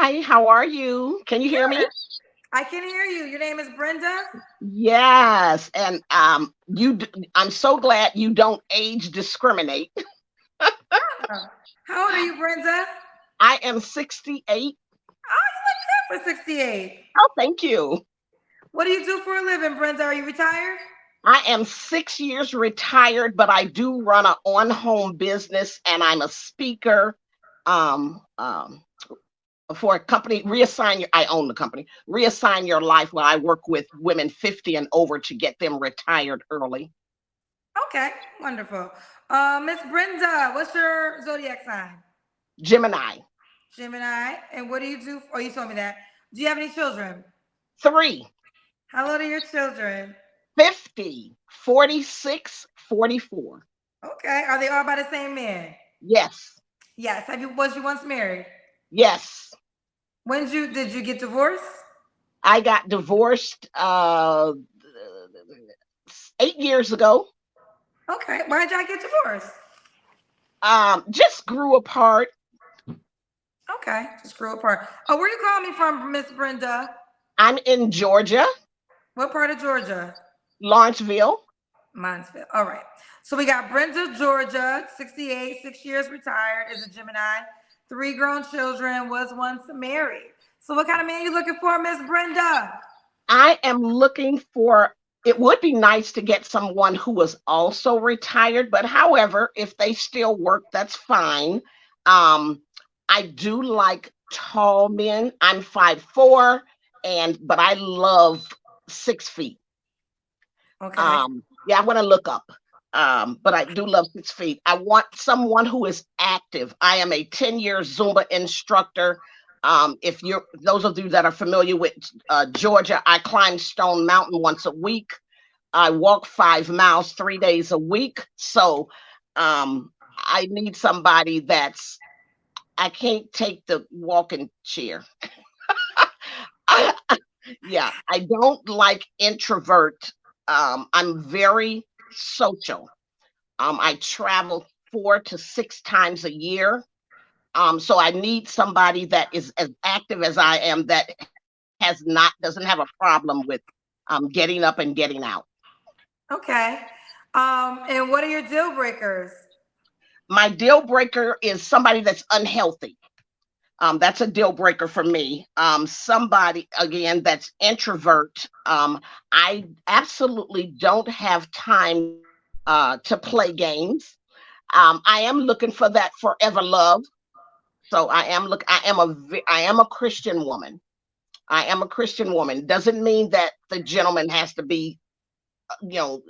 Hi, how are you? Can you hear me? Good. I can hear you. Your name is Brenda. Yes, and I'm so glad you don't age discriminate. Oh. How old are you, Brenda? I am 68. Oh, you look good for 68. Oh, thank you. What do you do for a living, Brenda? Are you retired? I am 6 years retired, but I do run an on-home business, and I'm a speaker um, um, for a company. I own the company. Reassign Your Life, where I work with women 50 and over to get them retired early. Okay, wonderful. Miss Brenda, what's your zodiac sign? Gemini. Gemini. And what do you do? Oh, you told me that. Do you have any children? 3. How old are your children? 50, 46, 44. Okay. Are they all by the same man? Yes, Yes. Was you once married? yes. Did you get divorced? I got divorced 8 years ago. Okay. Why did y'all get divorced? Just grew apart. Okay, just grew apart. Oh, where you calling me from, Miss Brenda? I'm in Georgia, What part of Georgia? Lawrenceville. Minesville. All right. So we got Brenda, Georgia, 68, 6 years retired, is a Gemini, three grown children, was once married. So what kind of man you looking for, Miss Brenda? I am looking for, it would be nice to get someone who was also retired, but however, if they still work, that's fine. Um, I do like tall men. I'm 5'4", but I love 6 feet. Okay. Yeah, I want to look up. But I do love 6 feet. I want someone who is active. I am a 10-year Zumba instructor. If you're those of you that are familiar with Georgia, I climb Stone Mountain once a week. I walk 5 miles 3 days a week. So I need somebody that's I can't take the walking chair. Yeah, I don't like introvert. I'm very social. I travel 4 to 6 times a year. So I need somebody that is as active as I am that doesn't have a problem with getting up and getting out. Okay. And what are your deal breakers? My deal breaker is somebody that's unhealthy. That's a deal breaker for me. Somebody again that's introvert. I absolutely don't have time to play games. I am looking for that forever love. So I am a Christian woman. I am a Christian woman. Doesn't mean that the gentleman has to be, you know,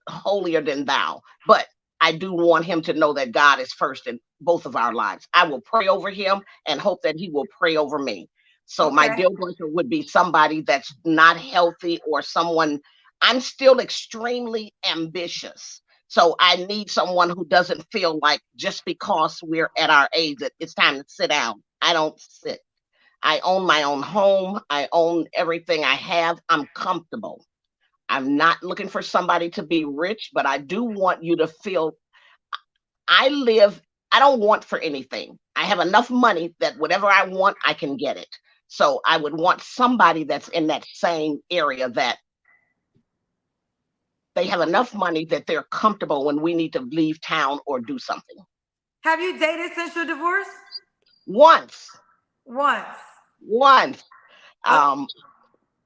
holier than thou, but I do want him to know that God is first in both of our lives. I will pray over him and hope that he will pray over me. So my Okay. deal breaker would be somebody that's not healthy or someone. I'm still extremely ambitious. So I need someone who doesn't feel like just because we're at our age that it's time to sit down. I don't sit. I own my own home. I own everything I have. I'm comfortable. I'm not looking for somebody to be rich, but I do want you to feel I live, I don't want for anything. I have enough money that whatever I want, I can get it. So I would want somebody that's in that same area that they have enough money that they're comfortable when we need to leave town or do something. Have you dated since your divorce? Once, Once. once. Oh, Um,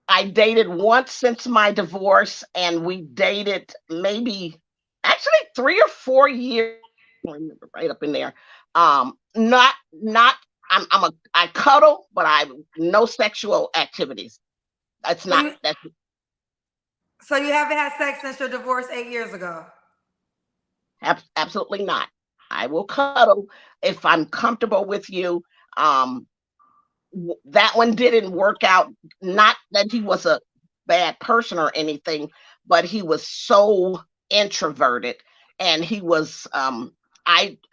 I dated once since my divorce, and we dated maybe actually 3 or 4 years. I remember right up in there. Not. I cuddle, but I no sexual activities. That's so not you that's so you haven't had sex since your divorce 8 years ago. absolutely not. I will cuddle if I'm comfortable with you. Um, that one didn't work out. Not that he was a bad person or anything, but he was so introverted, and he was.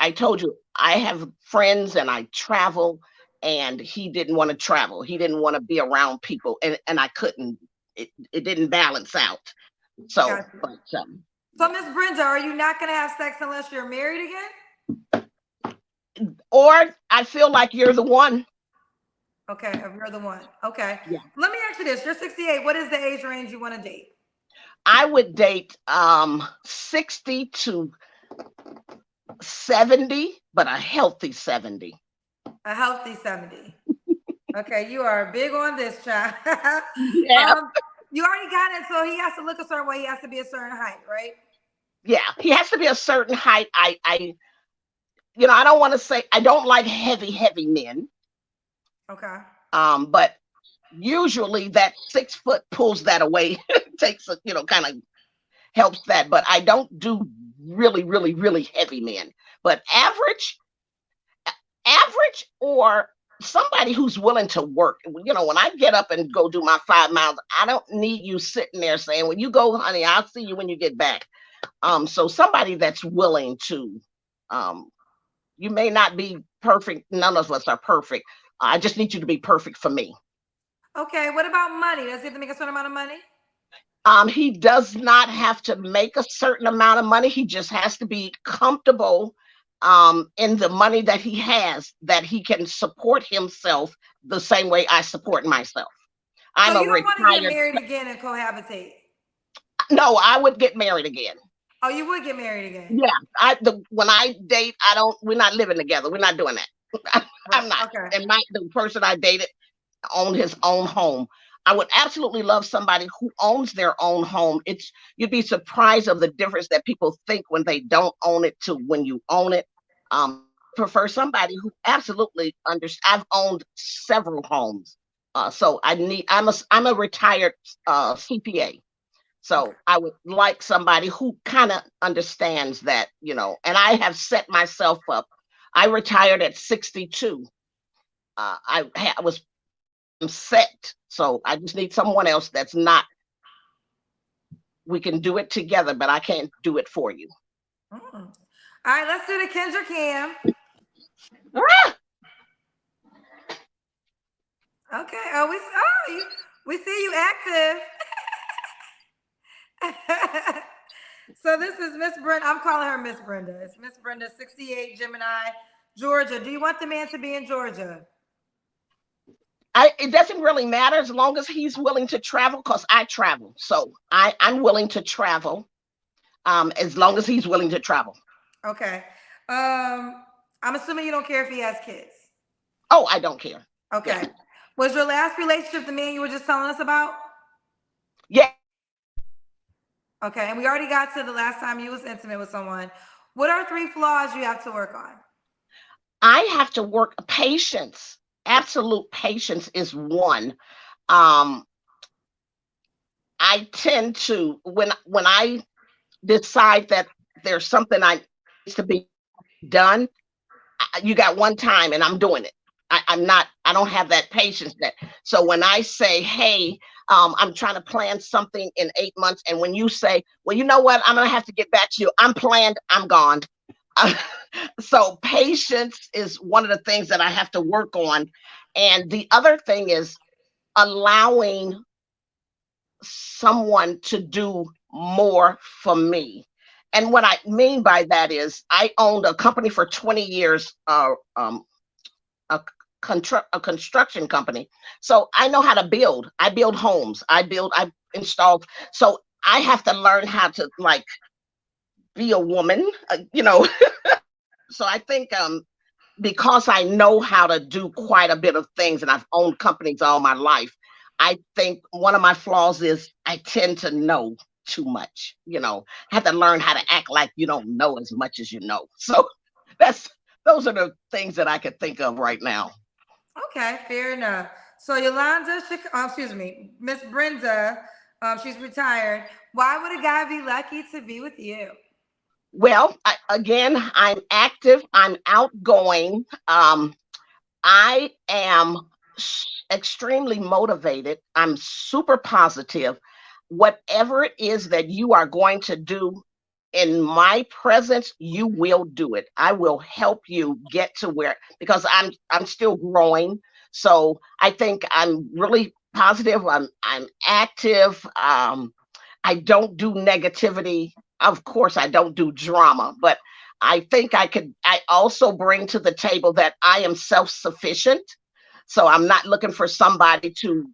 I told you I have friends and I travel, and he didn't want to travel. He didn't want to be around people, and I couldn't. It didn't balance out. So, Gotcha. but So, yeah. Miss Brenda, are you not going to have sex unless you're married again? Or I feel like you're the one. Okay, you're the one. Okay. Yeah. Let me ask you this. You're 68. What is the age range you want to date? I would date 60 to 70, but a healthy 70. A healthy 70. Okay, you are big on this, child. Yeah. um, you already got it, so he has to look a certain way. He has to be a certain height, right? Yeah. He has to be a certain height. I don't want to say I don't like heavy men. Okay. But usually that 6 foot pulls that away, takes kind of helps that. But I don't do really heavy men. But average or somebody who's willing to work. When I get up and go do my 5 miles, I don't need you sitting there saying, "Well, you go, honey, I'll see you when you get back." So somebody that's willing to, um, you may not be perfect. None of us are perfect. I just need you to be perfect for me. Okay. What about money? Does he have to make a certain amount of money? He does not have to make a certain amount of money. He just has to be comfortable in the money that he has, that he can support himself the same way I support myself. So I'm a you don't want to get retired. married again and cohabitate? No, I would get married again. Oh, you would get married again? Yeah, when I date, I don't. We're not living together. We're not doing that. Right. I'm not. Okay. And the person I dated owned his own home. I would absolutely love somebody who owns their own home. You'd be surprised of the difference that people think when they don't own it to when you own it. Prefer somebody who absolutely understands. I've owned several homes, so I'm a retired CPA. Okay. So I would like somebody who kind of understands that, and I have set myself up. I retired at 62. I was set. So I just need someone else that's not, we can do it together, but I can't do it for you. Mm. All right, let's do the Kendra Cam. Ah! Okay. We see you active. So this is Miss Brenda. I'm calling her Miss Brenda. It's Miss Brenda, 68, Gemini, Georgia. Do you want the man to be in Georgia? It doesn't really matter as long as he's willing to travel, because I travel. So I'm willing to travel as long as he's willing to travel. Okay. I'm assuming you don't care if he has kids. Oh, I don't care. Yeah. Okay. Was your last relationship the man you were just telling us about? Yeah. Okay. And we already got to the last time you was intimate with someone. What are 3 flaws you have to work on? I have to work patience. Absolute patience is one. Um, I tend to when I decide that there's something I needs to be done, you got one time and I'm doing it. I don't have that patience that. So when I say, hey, I'm trying to plan something in 8 months, and when you say, well, you know what, I'm gonna have to get back to you. I'm planned, I'm gone. So patience is one of the things that I have to work on. And the other thing is allowing someone to do more for me. And what I mean by that is I owned a company for 20 years, a, a construction company. So I know how to build. I build homes. I install. So I have to learn how to like be a woman. So I think because I know how to do quite a bit of things and I've owned companies all my life, I think one of my flaws is I tend to know too much. I have to learn how to act like you don't know as much as you know. So that's those are the things that I could think of right now. Okay, fair enough. So Yolanda, excuse me, Miss Brenda, she's retired. Why would a guy be lucky to be with you? Well, again, I'm active. I'm outgoing. I am extremely motivated. I'm super positive. Whatever it is that you are going to do in my presence, you will do it. I will help you get to where, because I'm still growing. So I think I'm really positive. I'm active. I don't do negativity. Of course, I don't do drama, but I think I also bring to the table that I am self-sufficient. So I'm not looking for somebody to,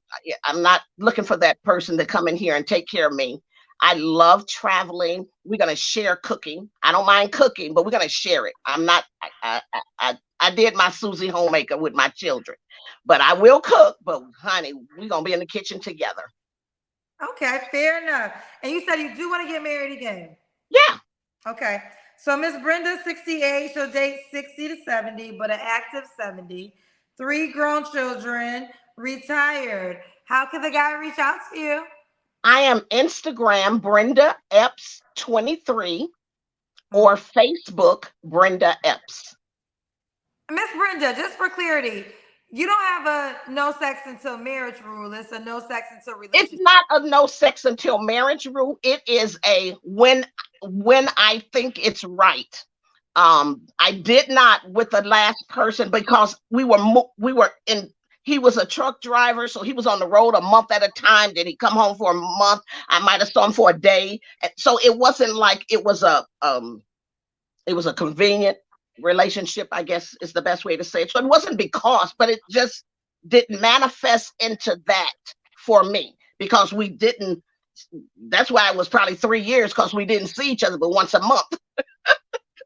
I'm not looking for that person to come in here and take care of me. I love traveling. We're going to share cooking. I don't mind cooking, but we're going to share it. I'm not, I did my Susie homemaker with my children, but I will cook. But honey, we're going to be in the kitchen together. Okay, fair enough. And you said you do want to get married again. Yeah. Okay. So Miss Brenda, 68, she'll date 60 to 70, but an active 70. Three grown children, retired. How can the guy reach out to you? I am Instagram Brenda Epps 23 or Mhm. Facebook Brenda Epps. Miss Brenda, just for clarity, you don't have a no sex until marriage rule. It's a no sex until It's relationship. not a no sex until marriage rule. It is a when I think it's right. I did not with the last person because we were in. He was a truck driver, so he was on the road a month at a time. Did he come home for a month? I might have saw him for a day. So it wasn't like it was a convenient relationship, I guess is the best way to say it. So it wasn't because, but it just didn't manifest into that for me because we didn't. That's why it was probably 3 years because we didn't see each other but once a month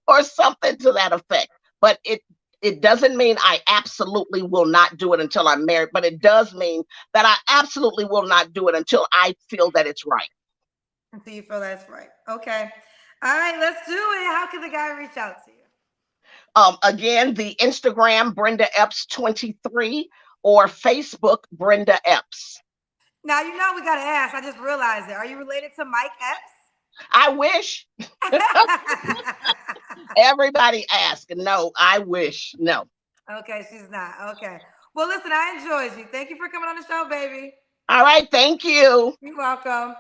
or something to that effect. But it doesn't mean I absolutely will not do it until I'm married, but it does mean that I absolutely will not do it until I feel that it's right. Until you feel that's right. Okay. All right, let's do it. How can the guy reach out to you? Again, the Instagram Brenda Epps 23 or Facebook Brenda Epps. Now, you know we got to ask. I just realized it. Are you related to Mike I wish Epps? everybody ask. No, I wish. No. Okay, she's not. Okay. Well, listen, I enjoyed you. Thank you for coming on the show, baby. All right. Thank you. You're welcome.